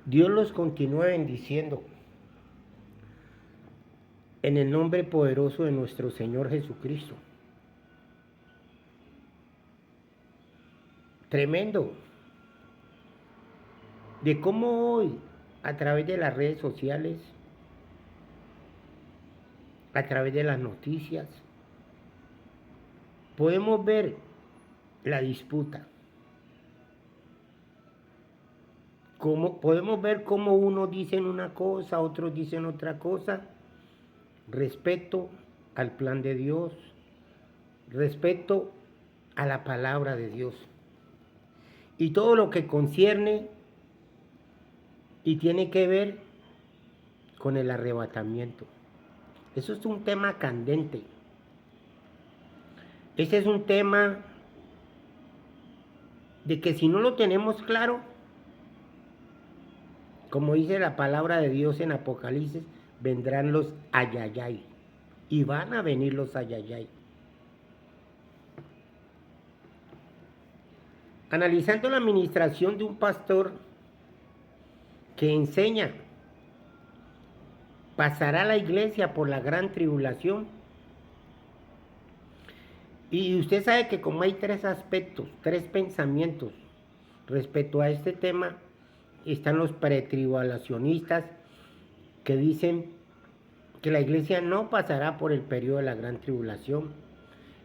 Dios los continúe bendiciendo en el nombre poderoso de nuestro Señor Jesucristo. Tremendo. De cómo hoy, a través de las redes sociales, a través de las noticias, podemos ver la disputa. Podemos ver cómo unos dicen una cosa, otros dicen otra cosa, respecto al plan de Dios, respecto a la palabra de Dios. Y todo lo que concierne y tiene que ver con el arrebatamiento. Eso es un tema candente. Ese es un tema de que si no lo tenemos claro, como dice la palabra de Dios en Apocalipsis, vendrán los ayayay. Y van a venir los ayayay. Analizando la administración de un pastor que enseña, pasará la iglesia por la gran tribulación. Y usted sabe que como hay tres aspectos, tres pensamientos respecto a este tema, están los pretribulacionistas que dicen que la iglesia no pasará por el periodo de la gran tribulación.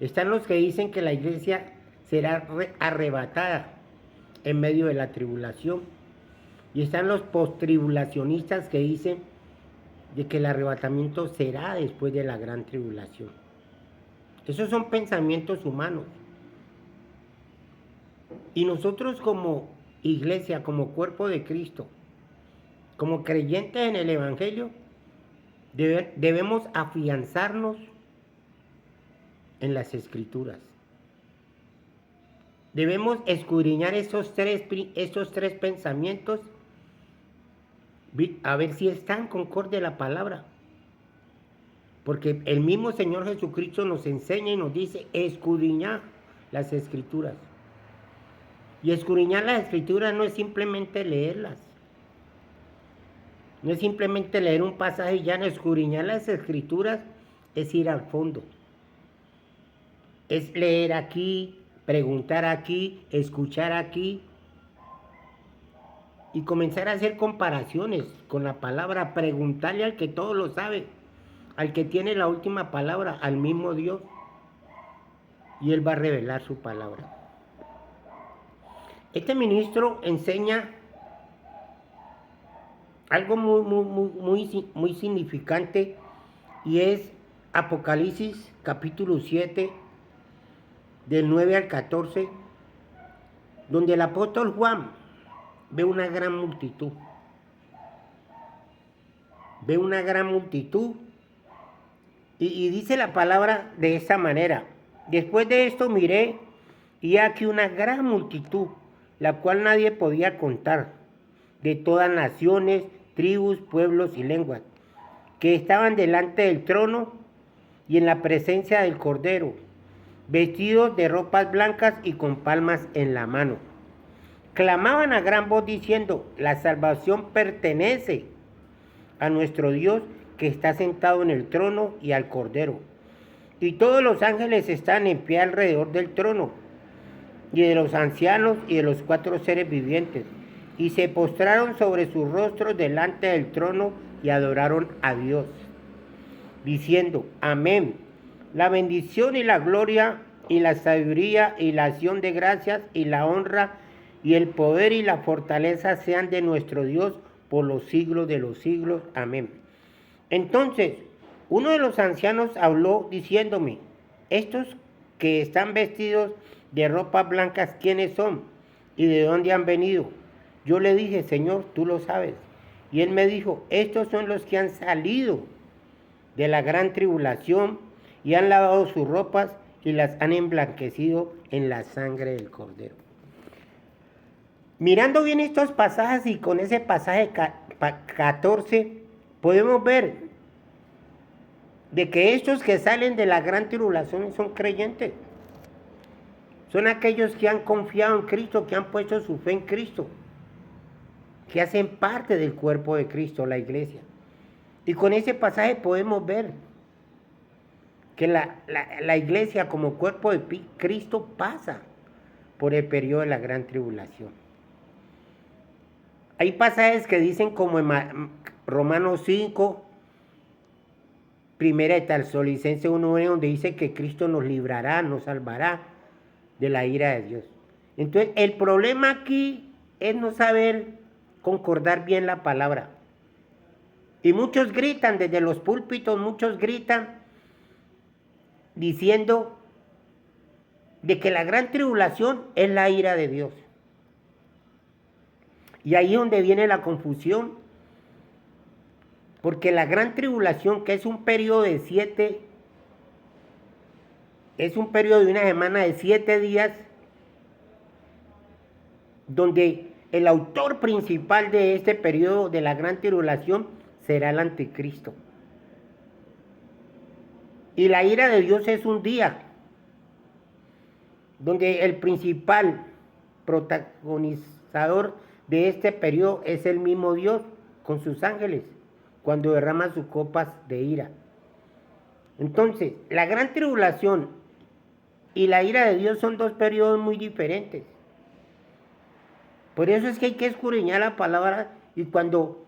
Están los que dicen que la iglesia será arrebatada en medio de la tribulación. Y están los postribulacionistas que dicen de que el arrebatamiento será después de la gran tribulación. Esos son pensamientos humanos. Y nosotros como iglesia, como cuerpo de Cristo, como creyentes en el Evangelio, debemos afianzarnos en las Escrituras. Debemos escudriñar estos tres pensamientos, a ver si están concorde la palabra. Porque el mismo Señor Jesucristo nos enseña y nos dice, escudriñar las Escrituras. Y escudriñar las Escrituras no es simplemente leerlas. No es simplemente leer un pasaje y ya. No, escudriñar las Escrituras es ir al fondo. Es leer aquí, preguntar aquí, escuchar aquí. Y comenzar a hacer comparaciones con la palabra. Preguntarle al que todo lo sabe. Al que tiene la última palabra, al mismo Dios. Y Él va a revelar su palabra. Este ministro enseña algo muy significante y es Apocalipsis capítulo 7 del 9 al 14, donde el apóstol Juan ve una gran multitud. Ve una gran multitud y dice la palabra de esta manera. Después de esto miré y aquí una gran multitud, la cual nadie podía contar, de todas naciones, tribus, pueblos y lenguas, que estaban delante del trono y en la presencia del Cordero, vestidos de ropas blancas y con palmas en la mano. Clamaban a gran voz diciendo, la salvación pertenece a nuestro Dios que está sentado en el trono y al Cordero. Y todos los ángeles están en pie alrededor del trono, y de los ancianos y de los 4 seres vivientes, y se postraron sobre sus rostros delante del trono y adoraron a Dios, diciendo, amén. La bendición y la gloria y la sabiduría y la acción de gracias y la honra y el poder y la fortaleza sean de nuestro Dios por los siglos de los siglos. Amén. Entonces, uno de los ancianos habló diciéndome, estos que están vestidos de ropas blancas, ¿quiénes son? ¿Y de dónde han venido? Yo le dije, Señor, tú lo sabes. Y él me dijo, estos son los que han salido de la gran tribulación y han lavado sus ropas y las han emblanquecido en la sangre del Cordero. Mirando bien estos pasajes y con ese pasaje 14, podemos ver de que estos que salen de la gran tribulación son creyentes. Son aquellos que han confiado en Cristo, que han puesto su fe en Cristo, que hacen parte del cuerpo de Cristo, la iglesia. Y con ese pasaje podemos ver que la iglesia como cuerpo de Cristo pasa por el periodo de la gran tribulación. Hay pasajes que dicen como en Romanos 5, Primera de Tesalonicenses 1, donde dice que Cristo nos librará, nos salvará de la ira de Dios. Entonces, el problema aquí es no saber concordar bien la palabra. Y muchos gritan desde los púlpitos, muchos gritan diciendo de que la gran tribulación es la ira de Dios. Y ahí es donde viene la confusión, porque la gran tribulación, que es un periodo de 7, es un periodo de una semana de 7 días, donde el autor principal de este periodo de la gran tribulación será el anticristo. Y la ira de Dios es un día, donde el principal protagonizador de este periodo es el mismo Dios con sus ángeles, cuando derrama sus copas de ira. Entonces, la gran tribulación y la ira de Dios son dos periodos muy diferentes. Por eso es que hay que escudriñar la palabra, y cuando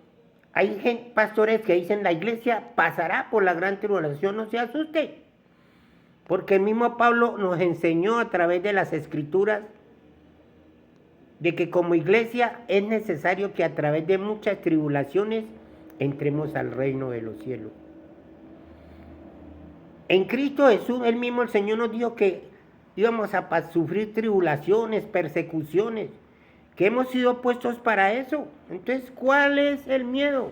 hay pastores que dicen la iglesia pasará por la gran tribulación, no se asuste, porque el mismo Pablo nos enseñó a través de las escrituras de que como iglesia es necesario que a través de muchas tribulaciones entremos al reino de los cielos. En Cristo Jesús, el mismo el Señor nos dijo que íbamos a sufrir tribulaciones, persecuciones, que hemos sido puestos para eso. Entonces, ¿cuál es el miedo?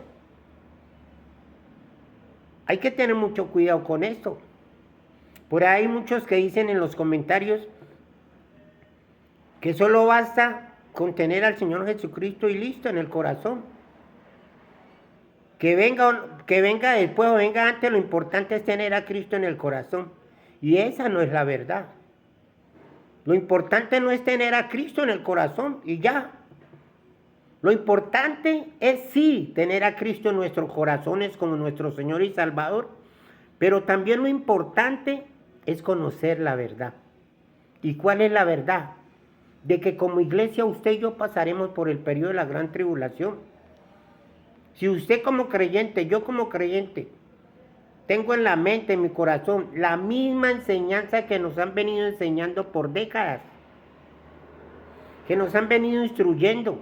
Hay que tener mucho cuidado con esto. Por ahí hay muchos que dicen en los comentarios que solo basta con tener al Señor Jesucristo y listo en el corazón. Que venga después o venga antes, lo importante es tener a Cristo en el corazón. Y esa no es la verdad. Lo importante no es tener a Cristo en el corazón y ya. Lo importante es sí tener a Cristo en nuestros corazones como nuestro Señor y Salvador, pero también lo importante es conocer la verdad. ¿Y cuál es la verdad? De que como iglesia usted y yo pasaremos por el periodo de la gran tribulación. Si usted como creyente, yo como creyente, tengo en la mente, en mi corazón, la misma enseñanza que nos han venido enseñando por décadas, que nos han venido instruyendo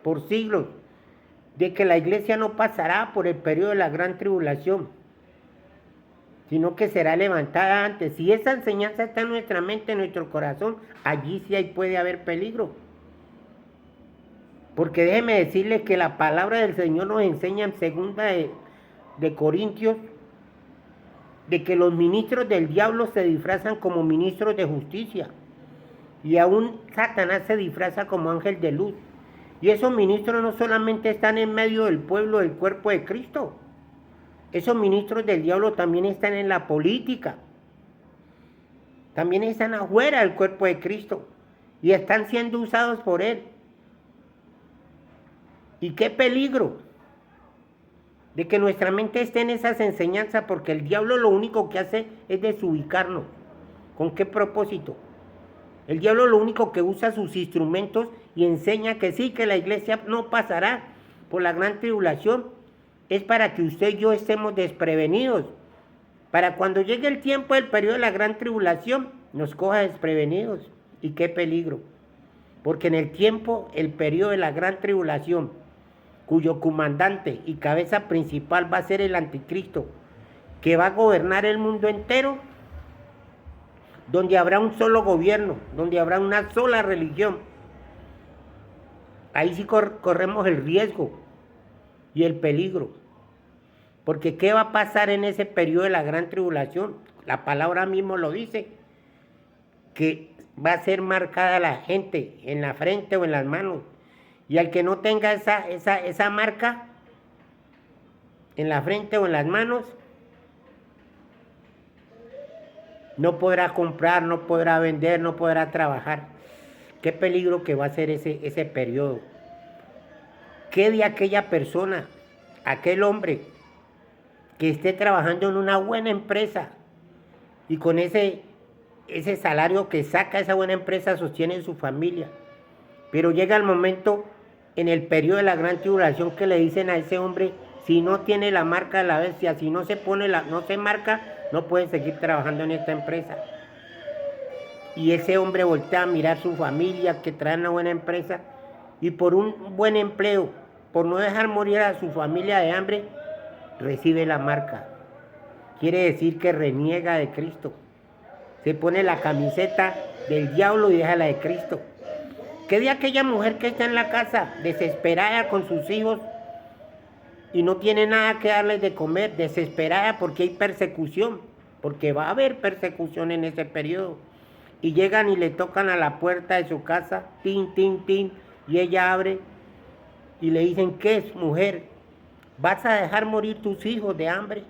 por siglos, de que la iglesia no pasará por el periodo de la gran tribulación, sino que será levantada antes. Si esa enseñanza está en nuestra mente, en nuestro corazón, allí sí puede haber peligro. Porque déjeme decirle que la palabra del Señor nos enseña en 2 de Corintios, de que los ministros del diablo se disfrazan como ministros de justicia. Y aún Satanás se disfraza como ángel de luz. Y esos ministros no solamente están en medio del pueblo, del cuerpo de Cristo. Esos ministros del diablo también están en la política. También están afuera del cuerpo de Cristo. Y están siendo usados por él. Y qué peligro de que nuestra mente esté en esas enseñanzas, porque el diablo lo único que hace es desubicarnos. ¿Con qué propósito? El diablo lo único que usa sus instrumentos y enseña que sí, que la iglesia no pasará por la gran tribulación, es para que usted y yo estemos desprevenidos. Para cuando llegue el tiempo del periodo de la gran tribulación, nos coja desprevenidos. Y qué peligro. Porque en el tiempo, el periodo de la gran tribulación, cuyo comandante y cabeza principal va a ser el anticristo, que va a gobernar el mundo entero, donde habrá un solo gobierno, donde habrá una sola religión. Ahí sí corremos el riesgo y el peligro. Porque ¿qué va a pasar en ese periodo de la gran tribulación? La palabra mismo lo dice, que va a ser marcada la gente en la frente o en las manos. Y al que no tenga esa marca en la frente o en las manos, no podrá comprar, no podrá vender, no podrá trabajar. Qué peligro que va a ser ese periodo. ¿Qué de aquella persona, aquel hombre que esté trabajando en una buena empresa y con ese salario que saca esa buena empresa sostiene su familia? Pero llega el momento en el periodo de la gran tribulación que le dicen a ese hombre, si no tiene la marca de la bestia, si no se pone no se marca, no puede seguir trabajando en esta empresa. Y ese hombre voltea a mirar su familia, que trae una buena empresa, y por un buen empleo, por no dejar morir a su familia de hambre, recibe la marca. Quiere decir que reniega de Cristo. Se pone la camiseta del diablo y deja la de Cristo. ¿Qué de aquella mujer que está en la casa, desesperada con sus hijos y no tiene nada que darles de comer, desesperada porque hay persecución, porque va a haber persecución en ese periodo? Y llegan y le tocan a la puerta de su casa, tin, tin, tin, y ella abre y le dicen, ¿qué es, mujer? ¿Vas a dejar morir tus hijos de hambre?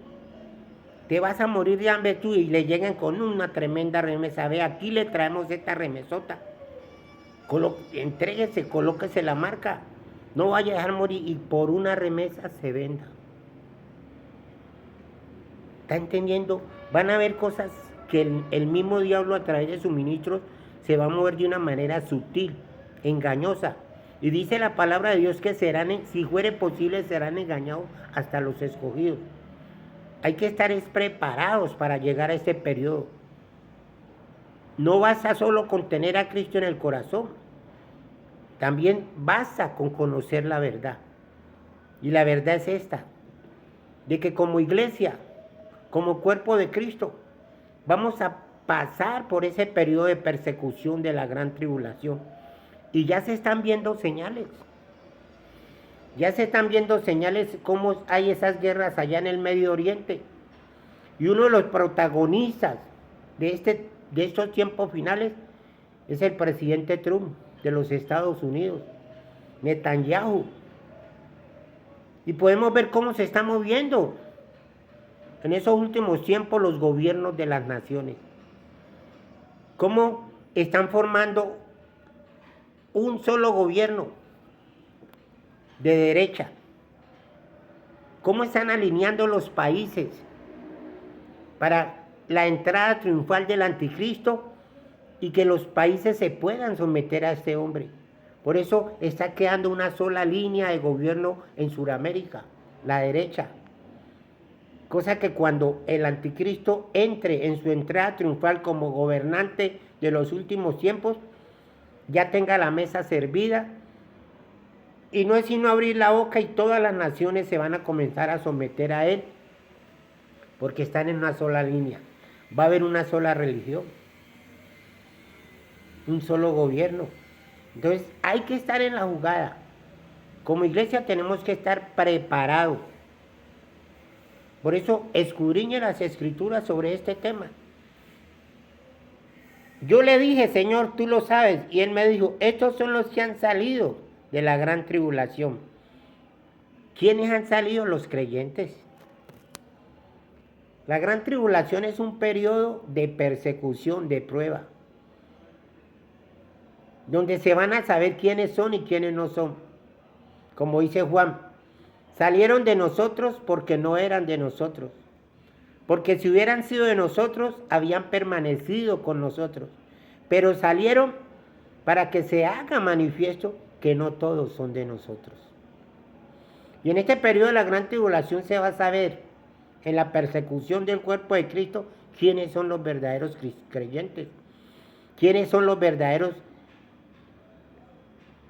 ¿Te vas a morir de hambre tú? Y le llegan con una tremenda remesa. Ve, aquí le traemos esta remesota. Entréguese, colóquese la marca. No vaya a dejar morir y por una remesa se venda. ¿Está entendiendo? Van a haber cosas que el mismo diablo a través de sus ministros se va a mover de una manera sutil, engañosa. Y dice la palabra de Dios que si fuere posible, serán engañados hasta los escogidos. Hay que estar preparados para llegar a este periodo. No basta solo con tener a Cristo en el corazón. También basta con conocer la verdad. Y la verdad es esta, de que como iglesia, como cuerpo de Cristo, vamos a pasar por ese periodo de persecución de la gran tribulación. Y ya se están viendo señales. Ya se están viendo señales cómo hay esas guerras allá en el Medio Oriente. Y uno de los protagonistas de estos tiempos finales es el presidente Trump de los Estados Unidos, Netanyahu. Y podemos ver cómo se está moviendo en esos últimos tiempos los gobiernos de las naciones. Cómo están formando un solo gobierno de derecha. Cómo están alineando los países para la entrada triunfal del anticristo y que los países se puedan someter a este hombre. Por eso está quedando una sola línea de gobierno en Sudamérica, la derecha. Cosa que cuando el anticristo entre en su entrada triunfal como gobernante de los últimos tiempos, ya tenga la mesa servida. Y no es sino abrir la boca y todas las naciones se van a comenzar a someter a él, porque están en una sola línea. Va a haber una sola religión, un solo gobierno. Entonces hay que estar en la jugada. Como iglesia tenemos que estar preparados. Por eso escudriñe las escrituras sobre este tema. Yo le dije, Señor, tú lo sabes. Y él me dijo, estos son los que han salido de la gran tribulación. ¿Quiénes han salido? Los creyentes. La gran tribulación es un periodo de persecución, de prueba, donde se van a saber quiénes son y quiénes no son. Como dice Juan, salieron de nosotros porque no eran de nosotros. Porque si hubieran sido de nosotros, habían permanecido con nosotros. Pero salieron para que se haga manifiesto que no todos son de nosotros. Y en este periodo de la gran tribulación se va a saber, en la persecución del cuerpo de Cristo, quiénes son los verdaderos creyentes. Quiénes son los verdaderos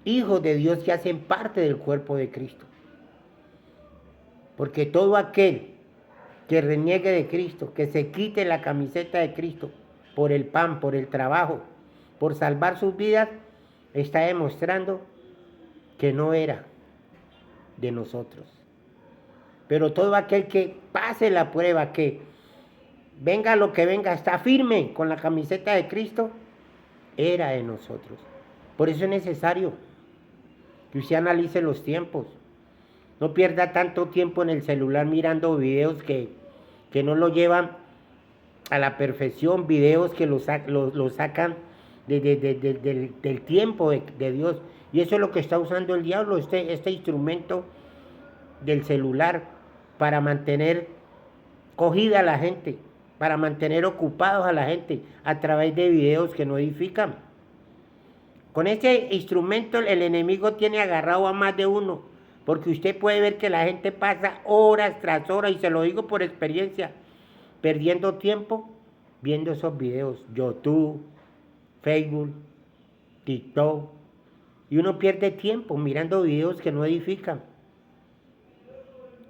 hijos de Dios que hacen parte del cuerpo de Cristo. Porque todo aquel que reniegue de Cristo, que se quite la camiseta de Cristo por el pan, por el trabajo, por salvar sus vidas, está demostrando que no era de nosotros. Pero todo aquel que pase la prueba, que venga lo que venga, está firme con la camiseta de Cristo, era de nosotros. Por eso es necesario que usted analice los tiempos. No pierda tanto tiempo en el celular mirando videos que no lo llevan a la perfección, videos que lo sacan del tiempo de Dios. Y eso es lo que está usando el diablo, este instrumento del celular, para mantener cogida a la gente, para mantener ocupados a la gente a través de videos que no edifican. Con ese instrumento el enemigo tiene agarrado a más de uno, porque usted puede ver que la gente pasa horas tras horas, y se lo digo por experiencia, perdiendo tiempo viendo esos videos, YouTube, Facebook, TikTok, y uno pierde tiempo mirando videos que no edifican.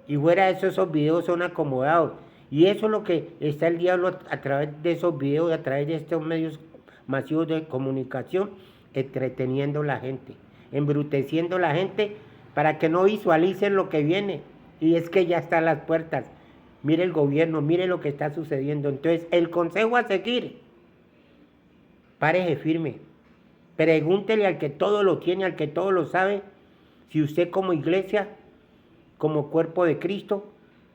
Y fuera de eso, esos videos son acomodados. Y eso es lo que está el diablo a través de esos videos, a través de estos medios masivos de comunicación, entreteniendo a la gente, embruteciendo a la gente para que no visualicen lo que viene. Y es que ya está a las puertas. Mire el gobierno, mire lo que está sucediendo. Entonces, el consejo a seguir: párese firme. Pregúntele al que todo lo tiene, al que todo lo sabe, si usted como iglesia, como cuerpo de Cristo,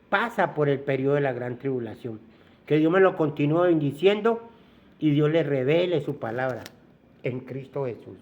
pasa por el periodo de la gran tribulación. Que Dios me lo continúe bendiciendo y Dios le revele su palabra en Cristo Jesús.